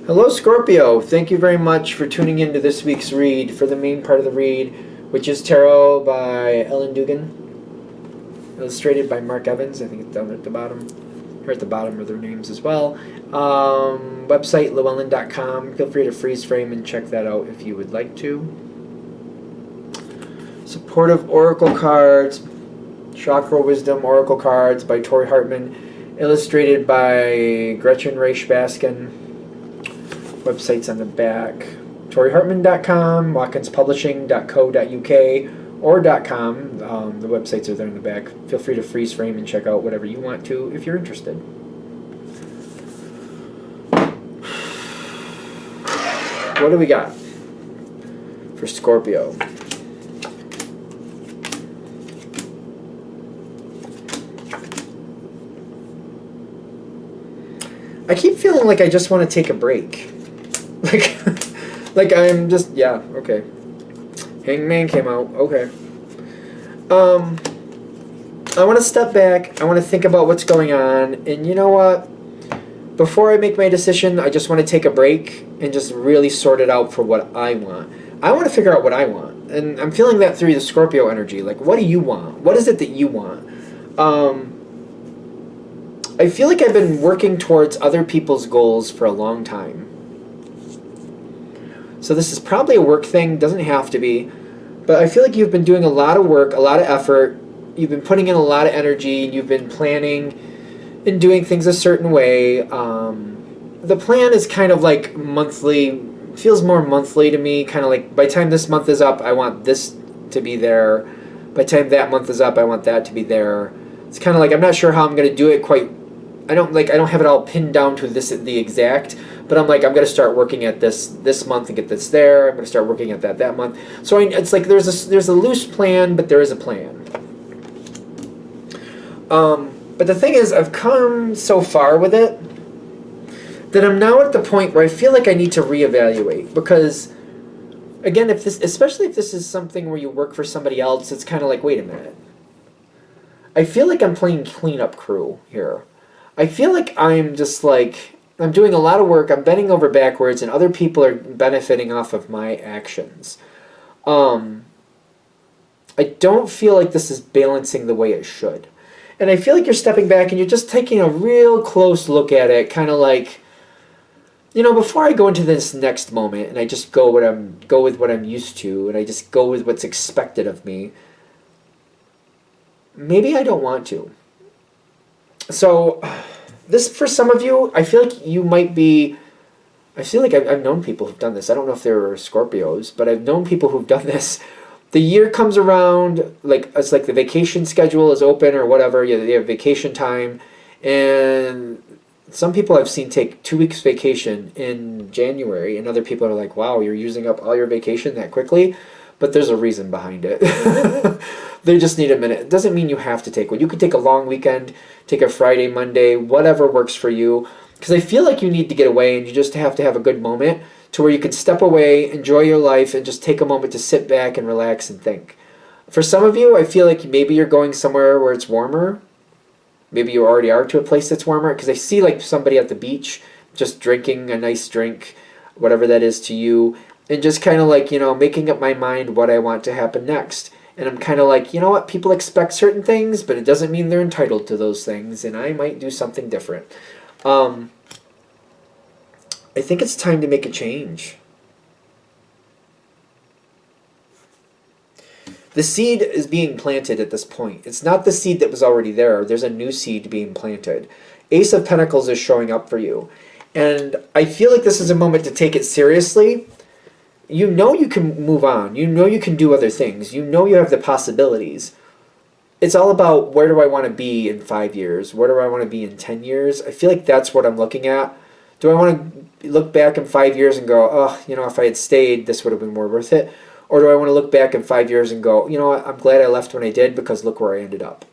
Hello, Scorpio. Thank you very much for tuning in to this week's read for the main part of the read, which is Tarot by Ellen Dugan, illustrated by Mark Evans. I think it's down at the bottom. Here at the bottom are their names as well. Website, llewellyn.com. Feel free to freeze frame and check that out if you would like to. Supportive Oracle Cards, Chakra Wisdom Oracle Cards by Tori Hartman, illustrated by Gretchen Raish Baskin. Websites on the back. ToriHartman.com, WatkinsPublishing.co.uk, or .com. The websites are there in the back. Feel free to freeze frame and check out whatever you want to if you're interested. What do we got for Scorpio? I keep feeling like I just want to take a break. Like I'm just, yeah, okay. Hangman came out, okay. I want to step back. I want to think about what's going on. And you know what? Before I make my decision, I just want to take a break and just really sort it out for what I want. I want to figure out what I want. And I'm feeling that through the Scorpio energy. Like, what do you want? What is it that you want? I feel like I've been working towards other people's goals for a long time. So this is probably a work thing, doesn't have to be. But I feel like you've been doing a lot of work, a lot of effort. You've been putting in a lot of energy. You've been planning and doing things a certain way. The plan is kind of like monthly, feels more monthly to me. Kind of like by the time this month is up, I want this to be there. By the time that month is up, I want that to be there. It's kind of like I'm not sure how I'm going to do it quite. I don't have it all pinned down to the exact, but I'm going to start working at this month and get this there. I'm going to start working at that month. So it's like there's a loose plan, but there is a plan. But the thing is, I've come so far with it that I'm now at the point where I feel like I need to reevaluate, because again, especially if this is something where you work for somebody else, it's kind of like, wait a minute. I feel like I'm playing cleanup crew here. I feel like I'm just like, I'm doing a lot of work, I'm bending over backwards, and other people are benefiting off of my actions. I don't feel like this is balancing the way it should. And I feel like you're stepping back and you're just taking a real close look at it, kind of like, you know, before I go into this next moment and I just go with what I'm used to, and I just go with what's expected of me, maybe I don't want to. So, this, for some of you, I feel like you might be, I feel like I've known people who've done this. I don't know if they were Scorpios, but I've known people who've done this. The year comes around, like, it's like the vacation schedule is open or whatever, you have vacation time, and some people I've seen take 2 weeks vacation in January, and other people are like, wow, you're using up all your vacation that quickly? But there's a reason behind it. They just need a minute. It doesn't mean you have to take one. You could take a long weekend, take a Friday, Monday, whatever works for you. Because I feel like you need to get away, and you just have to have a good moment to where you can step away, enjoy your life, and just take a moment to sit back and relax and think. For some of you, I feel like maybe you're going somewhere where it's warmer. Maybe you already are to a place that's warmer. Because I see like somebody at the beach just drinking a nice drink, whatever that is to you, and just kind of like, you know, making up my mind what I want to happen next. And I'm kind of like, you know what, people expect certain things, but it doesn't mean they're entitled to those things, and I might do something different. I think it's time to make a change. The seed is being planted at this point. It's not the seed that was already there. There's a new seed being planted. Ace of Pentacles is showing up for you. And I feel like this is a moment to take it seriously. You know you can move on. You know you can do other things. You know you have the possibilities. It's all about, where do I want to be in 5 years? Where do I want to be in 10 years? I feel like that's what I'm looking at. Do I want to look back in 5 years and go, oh, you know, if I had stayed, this would have been more worth it? Or do I want to look back in 5 years and go, you know what, I'm glad I left when I did, because look where I ended up.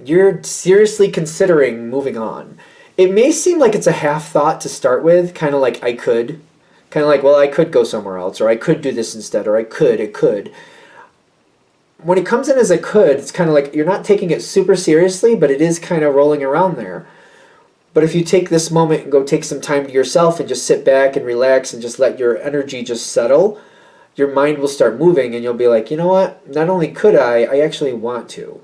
You're seriously considering moving on. It may seem like it's a half thought to start with, kind of like I could. Kind of like, well, I could go somewhere else, or I could do this instead, or it could. When it comes in as a could, it's kind of like you're not taking it super seriously, but it is kind of rolling around there. But if you take this moment and go take some time to yourself and just sit back and relax and just let your energy just settle, your mind will start moving and you'll be like, you know what? Not only could I actually want to.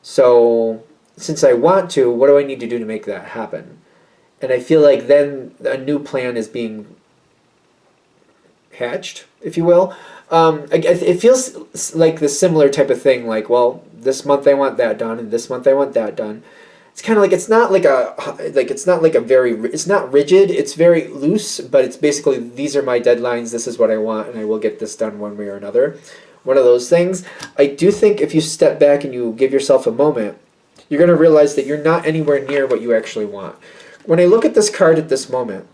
So since I want to, what do I need to do to make that happen? And I feel like then a new plan is being hatched, if you will. It feels like the similar type of thing, like, well, this month I want that done, and this month I want that done. It's kind of like, it's not rigid, it's very loose, but it's basically, these are my deadlines, this is what I want, and I will get this done one way or another. One of those things. I do think if you step back and you give yourself a moment, you're going to realize that you're not anywhere near what you actually want. When I look at this card at this moment,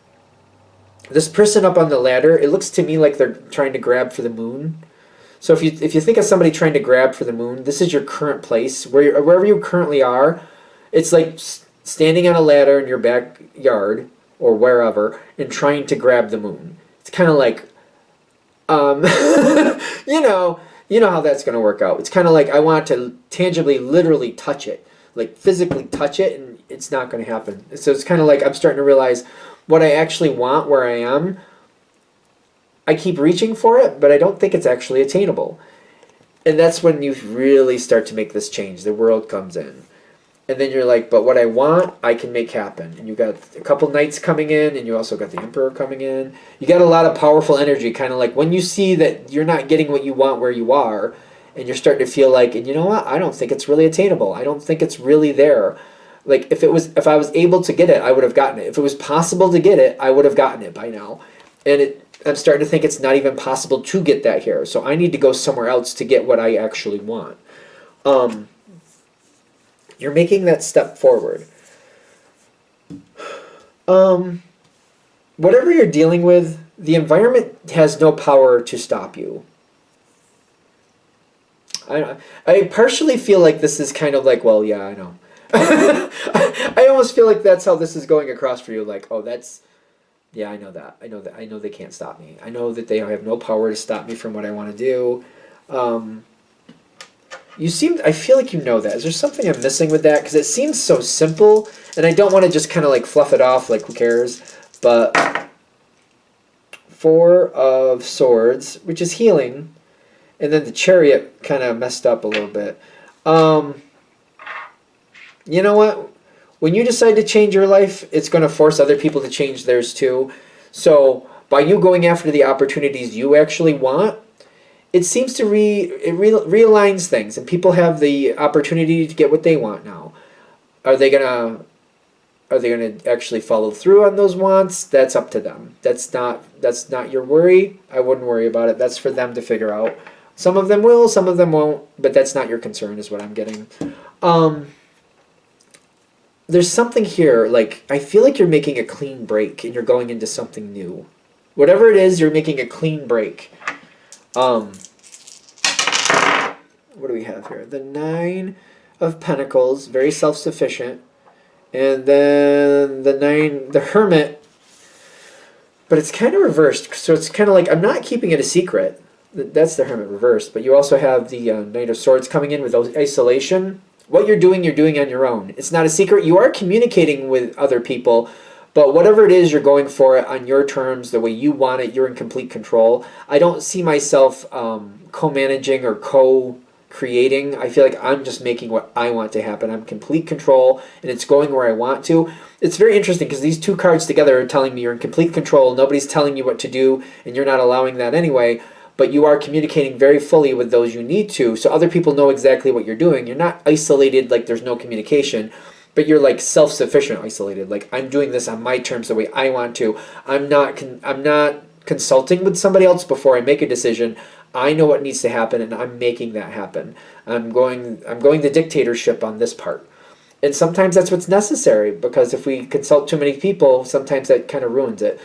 this person up on the ladder, it looks to me like they're trying to grab for the moon. So if you think of somebody trying to grab for the moon, this is your current place. Wherever you currently are, it's like standing on a ladder in your backyard or wherever and trying to grab the moon. It's kind of like, you know how that's going to work out. It's kind of like I want to tangibly, literally touch it, like physically touch it, and it's not going to happen. So it's kind of like I'm starting to realize what I actually want where I am. I keep reaching for it, but I don't think it's actually attainable. And that's when you really start to make this change. The world comes in. And then you're like, but what I want, I can make happen. And you got a couple knights coming in, and you also got the emperor coming in. You got a lot of powerful energy, kind of like when you see that you're not getting what you want where you are, and you're starting to feel like, and you know what, I don't think it's really attainable. I don't think it's really there. Like if I was able to get it, I would have gotten it. If it was possible to get it, I would have gotten it by now. And I'm starting to think it's not even possible to get that here. So I need to go somewhere else to get what I actually want. You're making that step forward. Whatever you're dealing with, the environment has no power to stop you. I partially feel like this is kind of like, well, yeah, I know. I almost feel like that's how this is going across for you. Like, oh, yeah, I know that. I know they can't stop me. I know that they have no power to stop me from what I want to do. I feel like you know that. Is there something I'm missing with that? Because it seems so simple, and I don't want to just kind of like fluff it off, like who cares? But 4 of Swords, which is healing, and then the Chariot kind of messed up a little bit. You know what? When you decide to change your life, it's going to force other people to change theirs too. So by you going after the opportunities you actually want, it seems to realigns things, and people have the opportunity to get what they want now. Are they gonna actually follow through on those wants? That's up to them. That's not your worry. I wouldn't worry about it. That's for them to figure out. Some of them will, some of them won't, but that's not your concern, is what I'm getting. There's something here, like, I feel like you're making a clean break and you're going into something new. Whatever it is, you're making a clean break. What do we have here? The 9 of Pentacles, very self-sufficient. And then the Hermit, but it's kind of reversed. So it's kind of like, I'm not keeping it a secret. That's the Hermit reversed. But you also have the Knight of Swords coming in with isolation. What you're doing on your own. It's not a secret. You are communicating with other people, but whatever it is, you're going for it on your terms, the way you want it. You're in complete control. I don't see myself co-managing or co-creating. I feel like I'm just making what I want to happen. I'm in complete control, and it's going where I want to. It's very interesting because these 2 cards together are telling me you're in complete control. Nobody's telling you what to do, and you're not allowing that anyway. But you are communicating very fully with those you need to, so other people know exactly what you're doing. You're not isolated, like there's no communication, but you're like self-sufficient isolated. Like, I'm doing this on my terms, the way I want to. I'm not consulting with somebody else before I make a decision. I know what needs to happen, and I'm making that happen. I'm going the dictatorship on this part. And sometimes that's what's necessary, because if we consult too many people, sometimes that kind of ruins it.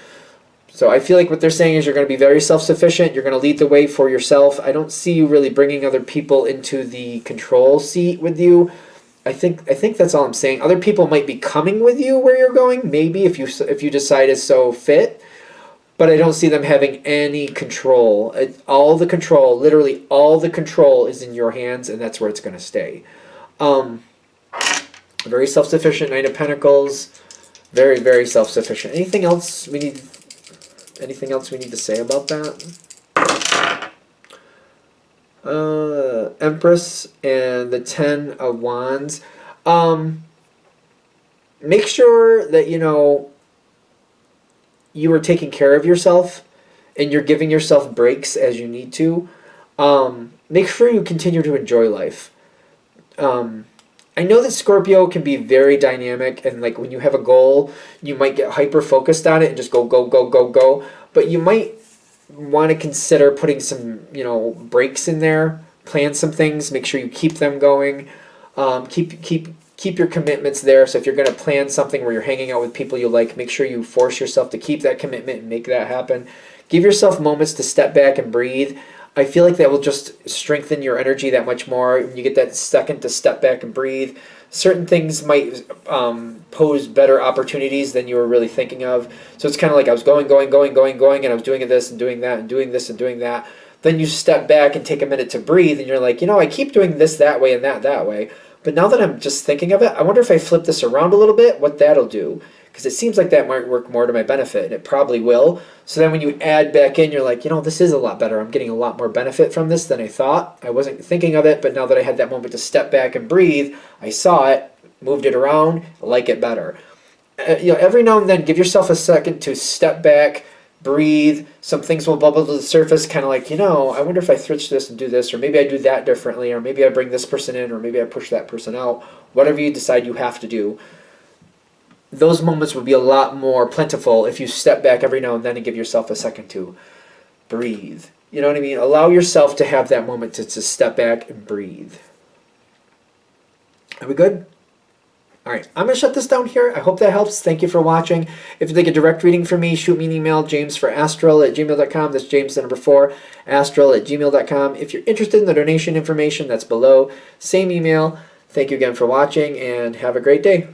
So I feel like what they're saying is you're going to be very self-sufficient. You're going to lead the way for yourself. I don't see you really bringing other people into the control seat with you. I think that's all I'm saying. Other people might be coming with you where you're going, maybe if you decide it's so fit. But I don't see them having any control. All the control, literally all the control, is in your hands, and that's where it's going to stay. Very self-sufficient Knight of Pentacles. Very, very self-sufficient. Anything else we need to say about that? Empress and the Ten of Wands. Make sure that you are taking care of yourself and you're giving yourself breaks as you need to. Make sure you continue to enjoy life. I know that Scorpio can be very dynamic, and like when you have a goal, you might get hyper focused on it and just go, go, go, go, go. But you might want to consider putting some, breaks in there. Plan some things. Make sure you keep them going. Keep your commitments there. So if you're going to plan something where you're hanging out with people you like, make sure you force yourself to keep that commitment and make that happen. Give yourself moments to step back and breathe. I feel like that will just strengthen your energy that much more. When you get that second to step back and breathe, certain things might pose better opportunities than you were really thinking of. So it's kind of like I was going, and I was doing this and doing that and doing this and doing that. Then you step back and take a minute to breathe, and you're like, I keep doing this that way and that way. But now that I'm just thinking of it, I wonder if I flip this around a little bit, what that'll do. Because it seems like that might work more to my benefit, and it probably will. So then when you add back in, you're like, this is a lot better. I'm getting a lot more benefit from this than I thought. I wasn't thinking of it, but now that I had that moment to step back and breathe, I saw it, moved it around, like it better. Every now and then, give yourself a second to step back, breathe. Some things will bubble to the surface, kind of like, I wonder if I switch this and do this, or maybe I do that differently, or maybe I bring this person in, or maybe I push that person out. Whatever you decide you have to do. Those moments would be a lot more plentiful if you step back every now and then and give yourself a second to breathe. You know what I mean? Allow yourself to have that moment to step back and breathe. Are we good? All right, I'm going to shut this down here. I hope that helps. Thank you for watching. If you'd like a direct reading from me, shoot me an email, jamesforastral@gmail.com. That's James, the number 4, astral@gmail.com. If you're interested in the donation information, that's below. Same email. Thank you again for watching, and have a great day.